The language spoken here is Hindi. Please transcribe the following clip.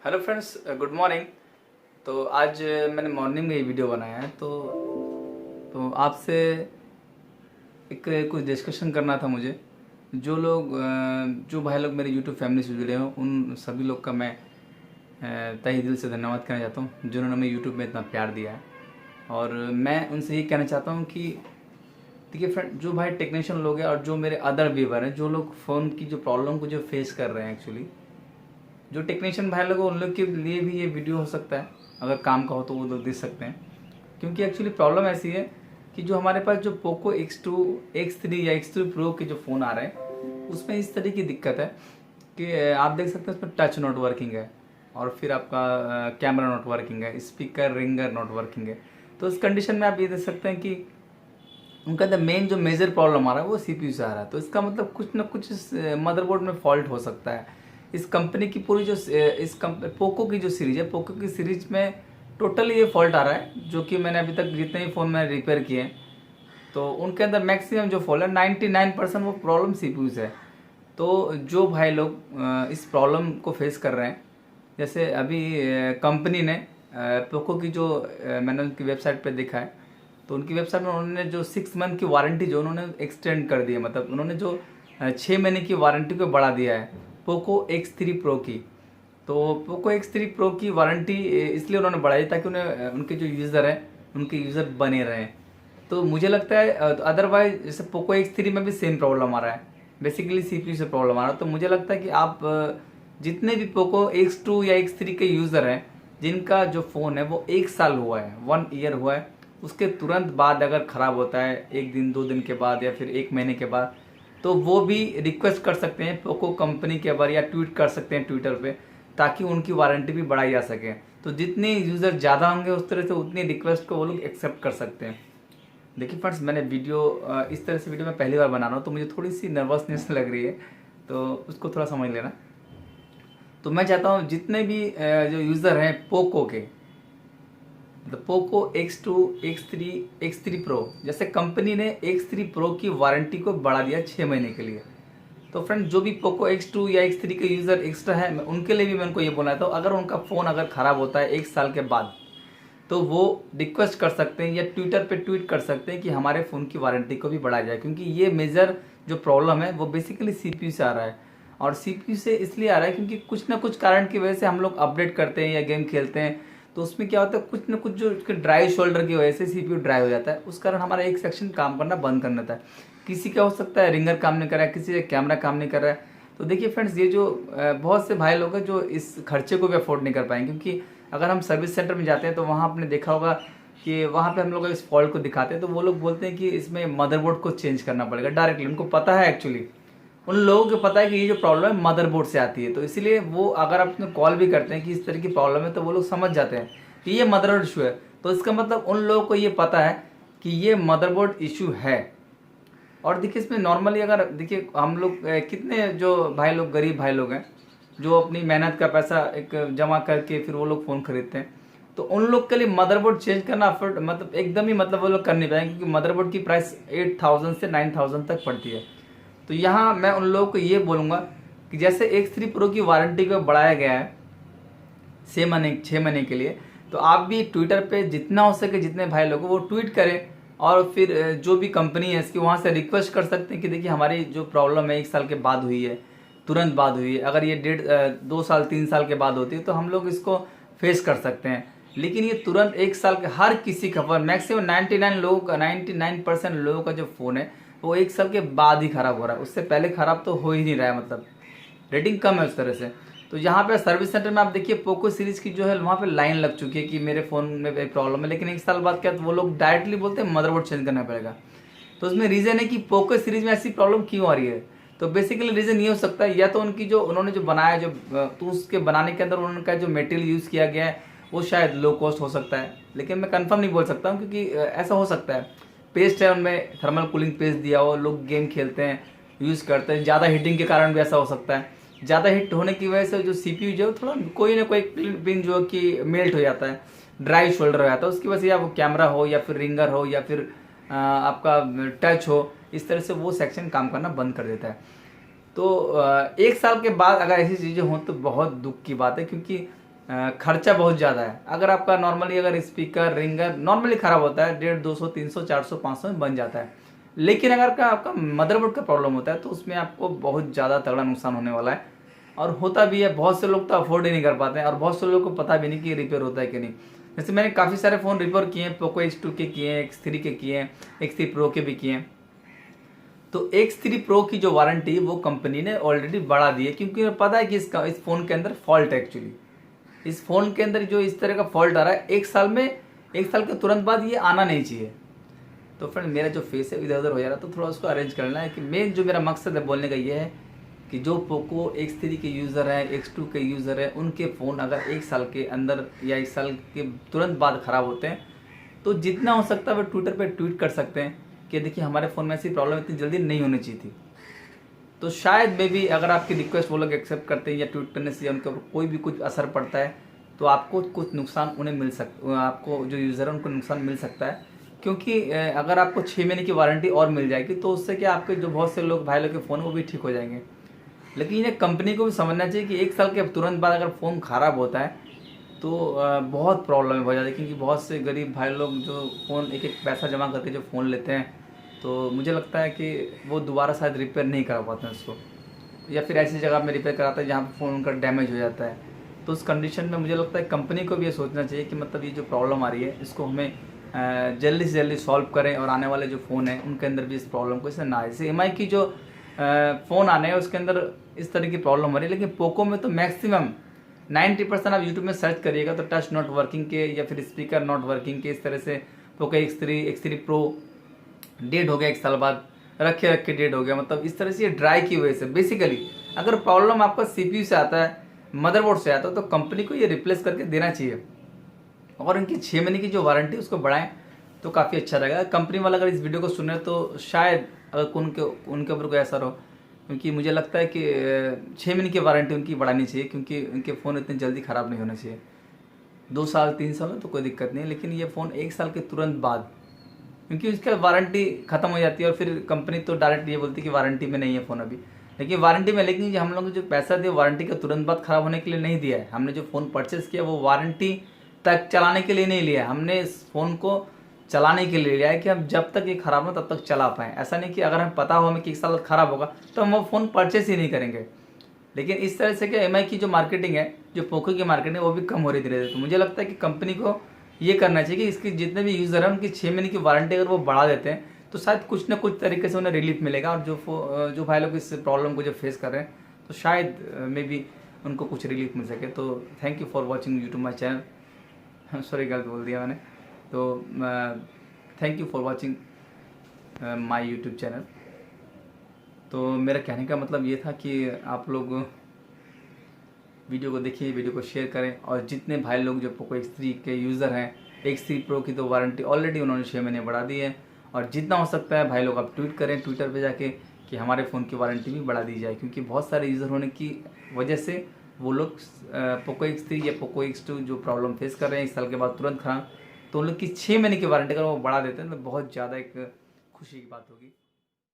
Hello friends, good morning. तो आज मैंने मॉर्निंग में ये वीडियो बनाया है। तो आपसे एक कुछ डिस्कशन करना था मुझे। जो भाई लोग मेरे यूट्यूब फैमिली से जुड़े हैं उन सभी लोग का मैं तहे दिल से धन्यवाद करना चाहता हूँ जिन्होंने हमें यूट्यूब में इतना प्यार दिया है। और मैं उनसे ये कहना चाहता हूँ कि देखिए फ्रेंड, जो भाई टेक्नीशियन लोग हैं और जो मेरे अदर व्यूवर हैं, जो लोग फ़ोन की जो प्रॉब्लम को जो फेस कर रहे हैं, एक्चुअली जो टेक्नीशियन भाई लोग हैं उन लोग के लिए भी ये वीडियो हो सकता है। अगर काम का हो तो वो लोग देख सकते हैं। क्योंकि एक्चुअली प्रॉब्लम ऐसी है कि जो हमारे पास जो पोको X2, X3 या X3 प्रो के जो फ़ोन आ रहे हैं उसमें इस तरह की दिक्कत है कि आप देख सकते हैं उसमें टच नॉट वर्किंग है, और फिर आपका कैमरा नॉट वर्किंग है, स्पीकर रिंगर नॉट वर्किंग है। तो इस कंडीशन में आप ये देख सकते हैं कि उनका द मेन जो मेजर प्रॉब्लम आ रहा है वो सीपीयू से आ रहा है। तो इसका मतलब कुछ ना कुछ इस मदरबोर्ड में फॉल्ट हो सकता है। इस कंपनी की पूरी जो पोको की जो सीरीज है, पोको की सीरीज में टोटली ये फॉल्ट आ रहा है। जो कि मैंने अभी तक जितने भी फ़ोन मैंने रिपेयर किए हैं तो उनके अंदर मैक्सिमम जो फॉल्ट है 99% वो प्रॉब्लम सीपीयू से है। तो जो भाई लोग इस प्रॉब्लम को फेस कर रहे हैं, जैसे अभी कंपनी ने पोको की जो मैंने उनकी वेबसाइट पे देखा है, तो उनकी वेबसाइट में उन्होंने जो 6 मंथ की वारंटी जो उन्होंने एक्सटेंड कर दी है, मतलब उन्होंने जो 6 महीने की वारंटी को बढ़ा दिया है पोको X3 प्रो की। तो पोको X3 प्रो की वारंटी इसलिए उन्होंने बढ़ाई ताकि उन्हें उनके जो यूज़र हैं उनके यूज़र बने रहें। तो मुझे लगता है अदरवाइज जैसे पोको X3 में भी सेम प्रॉब्लम आ रहा है, बेसिकली सीपीयू से प्रॉब्लम आ रहा है। तो मुझे लगता है कि आप जितने भी पोको X2 या X3 के यूज़र हैं जिनका जो फ़ोन है वो 1 साल हुआ है, 1 ईयर हुआ है, उसके तुरंत बाद अगर ख़राब होता है 1 दिन 2 दिन के बाद या फिर 1 महीने के बाद, तो वो भी रिक्वेस्ट कर सकते हैं पोको कंपनी के ऊपर या ट्वीट कर सकते हैं ट्विटर पे, ताकि उनकी वारंटी भी बढ़ाई जा सके। तो जितने यूज़र ज़्यादा होंगे उस तरह से उतनी रिक्वेस्ट को वो लोग एक्सेप्ट कर सकते हैं। देखिए फ्रेंड्स, मैंने वीडियो इस तरह से वीडियो मैं पहली बार बना रहा हूँ तो मुझे थोड़ी सी नर्वसनेस लग रही है, तो उसको थोड़ा समझ लेना। तो मैं चाहता हूँ जितने भी जो यूज़र हैं पोको के, मतलब Poco X2, X3, X3 pro, जैसे कंपनी ने X3 प्रो की वारंटी को बढ़ा दिया 6 महीने के लिए। तो फ्रेंड, जो भी पोको X2 या X3 के यूज़र एक्स्ट्रा है उनके लिए भी मैं उनको ये बोलना था, अगर उनका फ़ोन अगर ख़राब होता है 1 साल के बाद तो वो रिक्वेस्ट कर सकते हैं या ट्विटर पे ट्वीट कर सकते हैं कि हमारे फ़ोन की वारंटी को भी बढ़ाया जाए। क्योंकि ये मेजर जो प्रॉब्लम है वो बेसिकली सीपीयू से आ रहा है, और सीपीयू से इसलिए आ रहा है क्योंकि कुछ ना कुछ कारण की वजह से हम लोग अपडेट करते हैं या गेम खेलते हैं, तो उसमें क्या होता है कुछ ना कुछ जो ड्राई शोल्डर की वजह से सीपीयू ड्राई हो जाता है, उस कारण हमारा एक सेक्शन काम करना बंद कर देता है। किसी का हो सकता है रिंगर काम नहीं कर रहा है, किसी का कैमरा काम नहीं कर रहा है। तो देखिए फ्रेंड्स, ये जो बहुत से भाई लोग हैं जो इस खर्चे को भी अफोर्ड नहीं कर पाएंगे, क्योंकि अगर हम सर्विस सेंटर में जाते हैं तो वहाँ आपने देखा होगा कि वहाँ पे हम लोग इस फॉल्ट को दिखाते हैं तो वो लोग बोलते हैं कि इसमें मदरबोर्ड को चेंज करना पड़ेगा डायरेक्टली। उनको पता है, एक्चुअली उन लोगों को पता है कि ये जो प्रॉब्लम है मदरबोर्ड से आती है, तो इसीलिए वो अगर आप उसमें कॉल भी करते हैं कि इस तरह की प्रॉब्लम है तो वो लोग समझ जाते हैं कि ये मदरबोर्ड इशू है। तो इसका मतलब उन लोगों को ये पता है कि ये मदरबोर्ड इशू है। और देखिए इसमें नॉर्मली अगर देखिए हम लोग कितने जो भाई लोग गरीब भाई लोग हैं जो अपनी मेहनत का पैसा एक जमा करके फिर वो लोग फ़ोन खरीदते हैं, तो उन लोग के लिए मदरबोर्ड चेंज करना अफोर्ड मतलब एकदम ही मतलब वो लोग कर नहीं पाएंगे, क्योंकि मदरबोर्ड की प्राइस 8,000 से 9,000 तक पड़ती है। तो यहाँ मैं उन लोगों को ये बोलूँगा कि जैसे X3 प्रो की वारंटी को बढ़ाया गया है 6 महीने के लिए, तो आप भी ट्विटर पे जितना हो सके जितने भाई लोगों को वो ट्वीट करें, और फिर जो भी कंपनी है इसकी वहाँ से रिक्वेस्ट कर सकते हैं कि देखिए हमारी जो प्रॉब्लम है 1 साल के बाद हुई है, तुरंत बाद हुई है। अगर ये 2 साल 3 साल के बाद होती है तो हम लोग इसको फेस कर सकते हैं। लेकिन ये तुरंत 1 साल के हर किसी का फ़ोन, मैक्सिमम 99% लोगों का जो फ़ोन है वो 1 साल के बाद ही ख़राब हो रहा है, उससे पहले ख़राब तो हो ही नहीं रहा है, मतलब रेटिंग कम है उस तरह से। तो यहाँ पे सर्विस सेंटर में आप देखिए पोको सीरीज़ की जो है वहाँ पे लाइन लग चुकी है कि मेरे फ़ोन में प्रॉब्लम है, लेकिन 1 साल बाद क्या वो लोग डायरेक्टली बोलते हैं मदरबोर्ड चेंज करना पड़ेगा। तो उसमें रीज़न है कि पोको सीरीज़ में ऐसी प्रॉब्लम क्यों आ रही है। तो बेसिकली रीज़न ये हो सकता है या तो उनकी जो उन्होंने जो बनाया जो तो उसके बनाने के अंदर उनका जो मटेरियल यूज़ किया गया है वो शायद लो कॉस्ट हो सकता है, लेकिन मैं कंफर्म नहीं बोल सकता हूँ क्योंकि ऐसा हो सकता है। पेस्ट है उनमें थर्मल कूलिंग पेस्ट दिया हो, लोग गेम खेलते हैं यूज़ करते हैं, ज़्यादा हीटिंग के कारण भी ऐसा हो सकता है। ज़्यादा हीट होने की वजह से जो सीपीयू जो थोड़ा कोई ना कोई पिन जो कि मेल्ट हो जाता है, ड्राई शोल्डर हो जाता है, उसकी वजह से या वो कैमरा हो या फिर रिंगर हो या फिर आपका टच हो, इस तरह से वो सेक्शन काम करना बंद कर देता है। तो 1 साल के बाद अगर ऐसी चीज़ें हों तो बहुत दुख की बात है, क्योंकि खर्चा बहुत ज़्यादा है। अगर आपका नॉर्मली अगर स्पीकर रिंगर नॉर्मली ख़राब होता है 150, 200, 300, 400, 500 में बन जाता है। लेकिन अगर आपका मदरबोर्ड का प्रॉब्लम होता है तो उसमें आपको बहुत ज़्यादा तगड़ा नुकसान होने वाला है, और होता भी है। बहुत से लोग तो अफोर्ड ही नहीं कर पाते हैं, और बहुत से लोगों को पता भी नहीं कि रिपेयर होता है कि नहीं। जैसे मैंने काफ़ी सारे फ़ोन रिपेयर किए हैं, पोको X2 के किए हैं, X3 के किए हैं, X3 प्रो के भी किए हैं। तो X3 प्रो की जो वारंटी वो कंपनी ने ऑलरेडी बढ़ा दी है, क्योंकि पता है कि इस फ़ोन के अंदर फॉल्ट है। एक्चुअली इस फ़ोन के अंदर जो इस तरह का फॉल्ट आ रहा है, एक साल के तुरंत बाद ये आना नहीं चाहिए। तो फ्रेंड, मेरा जो फेस है इधर उधर हो जा रहा है, तो थोड़ा उसको अरेंज करना है। कि मेन जो मेरा मकसद है बोलने का ये है कि जो पोको X3 के यूज़र हैं, X2 के यूज़र हैं, उनके फ़ोन अगर एक साल के अंदर या एक साल के तुरंत बाद ख़राब होते हैं, तो जितना हो सकता है वो ट्विटर पे ट्वीट कर सकते हैं कि देखिए हमारे फ़ोन में ऐसी प्रॉब्लम इतनी जल्दी नहीं होनी चाहिए थी। तो शायद मे बी अगर आपकी रिक्वेस्ट वो लोग एक्सेप्ट करते हैं या ट्वीट करने से उनके ऊपर कोई भी कुछ असर पड़ता है, तो आपको कुछ नुकसान आपको जो यूज़र है उनको नुकसान मिल सकता है। क्योंकि अगर आपको 6 महीने की वारंटी और मिल जाएगी, तो उससे क्या आपके जो बहुत से लोग भाई लोग के फ़ोन वो भी ठीक हो जाएंगे। लेकिन ये कंपनी को भी समझना चाहिए कि एक साल के तुरंत बाद अगर फ़ोन ख़राब होता है तो बहुत प्रॉब्लम हो जाती है। क्योंकि बहुत से गरीब भाई लोग जो फ़ोन एक एक पैसा जमा करके जो फ़ोन लेते हैं, तो मुझे लगता है कि वो दोबारा शायद रिपेयर नहीं करा पाते हैं उसको, या फिर ऐसी जगह में रिपेयर कराता है जहाँ पर फ़ोन उनका डैमेज हो जाता है। तो उस कंडीशन में मुझे लगता है कंपनी को भी ये सोचना चाहिए कि मतलब ये जो प्रॉब्लम आ रही है इसको हमें जल्दी से जल्दी सॉल्व करें, और आने वाले जो फ़ोन हैं उनके अंदर भी इस प्रॉब्लम को इससे ना आए। जैसे MI की जो फ़ोन आने हैं उसके अंदर इस तरह की प्रॉब्लम हो रही है, लेकिन पोको में तो मैक्सिमम 90% आप यूट्यूब में सर्च करिएगा तो टच नॉट वर्किंग के या फिर स्पीकर नॉट वर्किंग के इस तरह से पोको X3 प्रो डेड हो गया, एक साल बाद रखे रखे डेड हो गया। मतलब इस तरह से ये ड्राई की वजह से बेसिकली अगर प्रॉब्लम आपका CPU से आता है, मदरबोर्ड से आता है, तो कंपनी को ये रिप्लेस करके देना चाहिए, और इनकी 6 महीने की जो वारंटी उसको बढ़ाएं तो काफ़ी अच्छा रहेगा। कंपनी वाला अगर इस वीडियो को सुने तो शायद अगर उनके ऊपर कोई असर हो, क्योंकि मुझे लगता है कि 6 महीने की वारंटी उनकी बढ़ानी चाहिए, क्योंकि उनके फ़ोन इतनी जल्दी ख़राब नहीं होने चाहिए। 2 साल 3 साल में तो कोई दिक्कत नहीं है, लेकिन ये फ़ोन एक साल के तुरंत बाद, क्योंकि उसका वारंटी ख़त्म हो जाती है, और फिर कंपनी तो डायरेक्ट ये बोलती है कि वारंटी में नहीं है फ़ोन अभी। लेकिन वारंटी में, लेकिन जो हम लोग जो पैसा दिए वारंटी का तुरंत बाद ख़राब होने के लिए नहीं दिया है। हमने जो फ़ोन परचेज़ किया वो वारंटी तक चलाने के लिए नहीं लिया, हमने इस फ़ोन को चलाने के लिए लिया है कि हम जब तक ये ख़राब ना तब तक चला पाएँ। ऐसा नहीं कि अगर हमें पता हो हमें कि 1 साल ख़राब होगा तो हम वो फ़ोन परचेस ही नहीं करेंगे। लेकिन इस तरह से क्या MI की जो मार्केटिंग है, जो पोको की मार्केटिंग है, वो भी कम हो रही धीरे धीरे। तो मुझे लगता है कि कंपनी को ये करना चाहिए कि इसके जितने भी यूज़र हैं उनकी 6 महीने की वारंटी अगर वो बढ़ा देते हैं तो शायद कुछ ना कुछ तरीके से उन्हें रिलीफ मिलेगा। और जो भाई लोग इस प्रॉब्लम को जो फेस कर रहे हैं तो शायद मे बी उनको कुछ रिलीफ मिल सके। तो thank you for watching YouTube my channel. Sorry, गलत बोल दिया मैंने। तो thank you for watching my YouTube channel. तो मेरा कहने का मतलब ये था कि आप लोग वीडियो को देखिए, वीडियो को शेयर करें, और जितने भाई लोग जो पोको X3 के यूज़र हैं, X3 प्रो की तो वारंटी ऑलरेडी उन्होंने 6 महीने बढ़ा दी है, और जितना हो सकता है भाई लोग आप ट्वीट करें ट्विटर पे जाके कि हमारे फ़ोन की वारंटी भी बढ़ा दी जाए। क्योंकि बहुत सारे यूज़र होने की वजह से वो लोग पोको X3 या पोको X2 जो प्रॉब्लम फेस कर रहे हैं 1 साल के बाद तुरंत खराब, तो उन लोग की 6 महीने की वारंटी अगर वो बढ़ा देते हैं तो बहुत ज़्यादा एक खुशी की बात होगी।